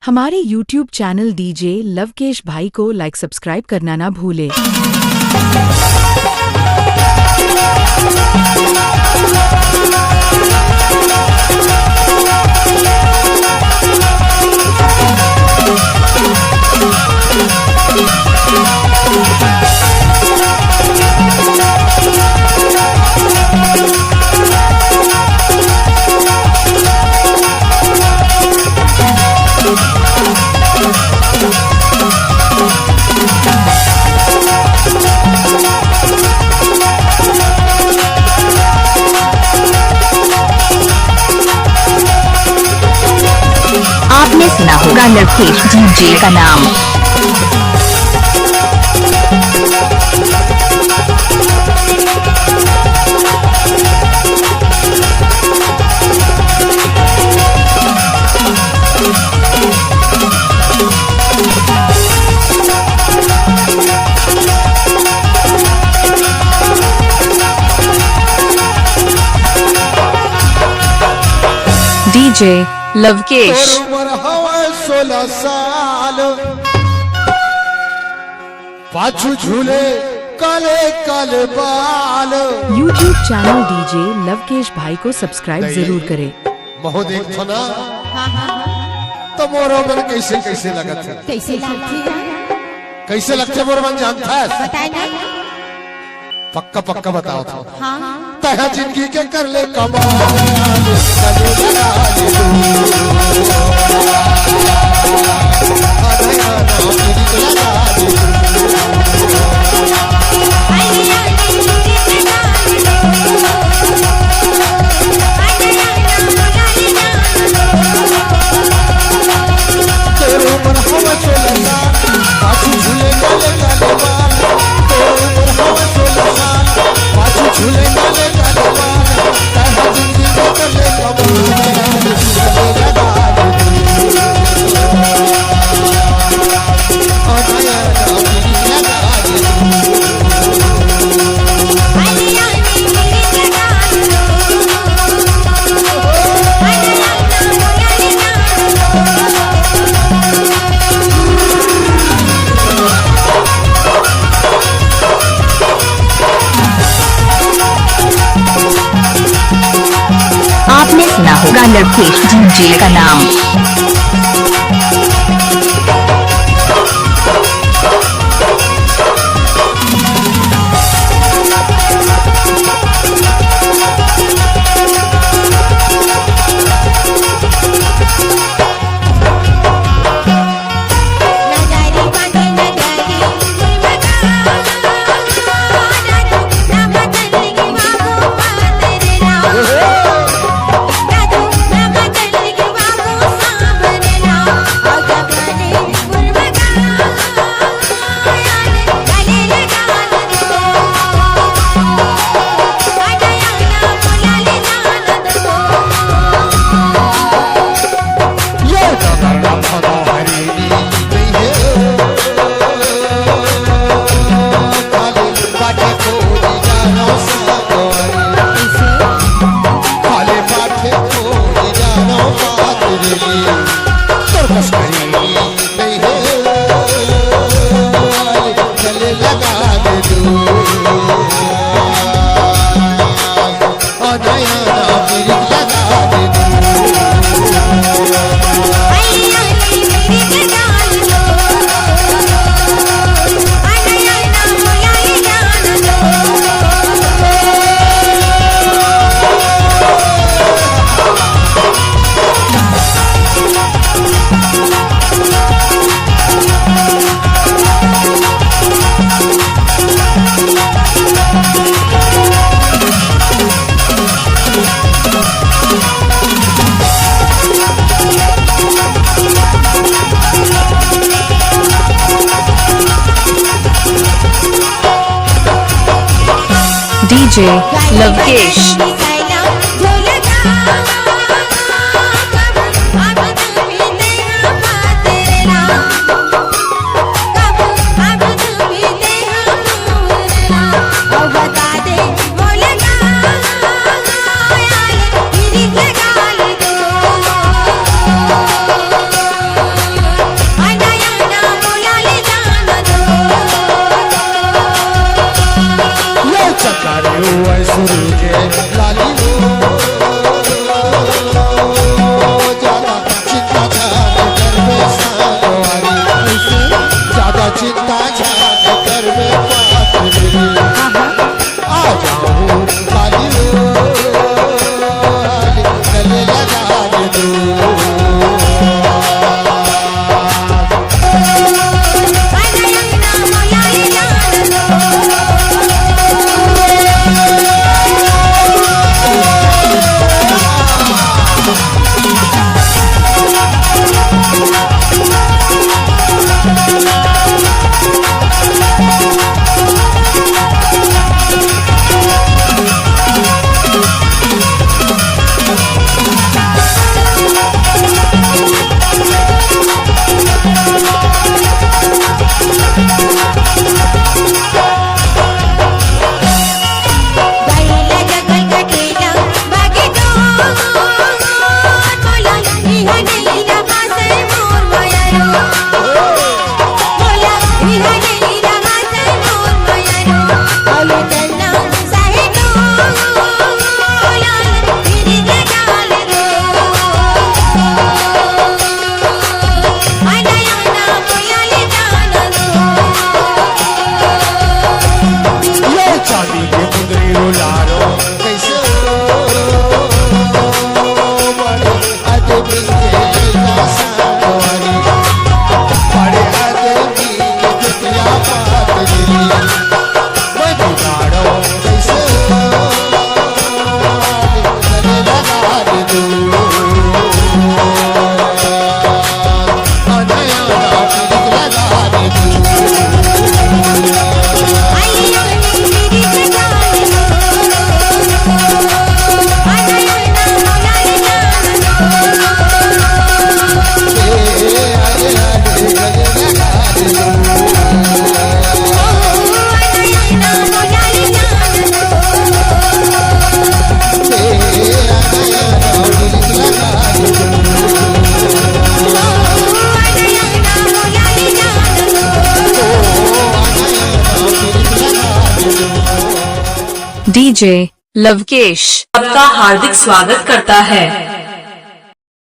हमारे YouTube channel DJ Lavkesh भाई को लाइक सब्सक्राइब करना ना भूले। आपने सुना होगा लवकेश डीजे का नाम। डीजे लवकेश 16 साल पाछू झूले काले काले बाल। YouTube चैनल डीजे लवकेश भाई को सब्सक्राइब जरूर करें। महो देख थो ना तो मोरो मन कैसे कैसे लगत है, कैसे लगते मोरो मन जानता है? पक्का पक्का बताओ था। तह जिंदगी के कर ले कमाल गले लगा ले आपने सुना होगा लवकेश डीजे का नाम। डीजे लवकेश डीजे लवकेश आपका हार्दिक स्वागत करता है।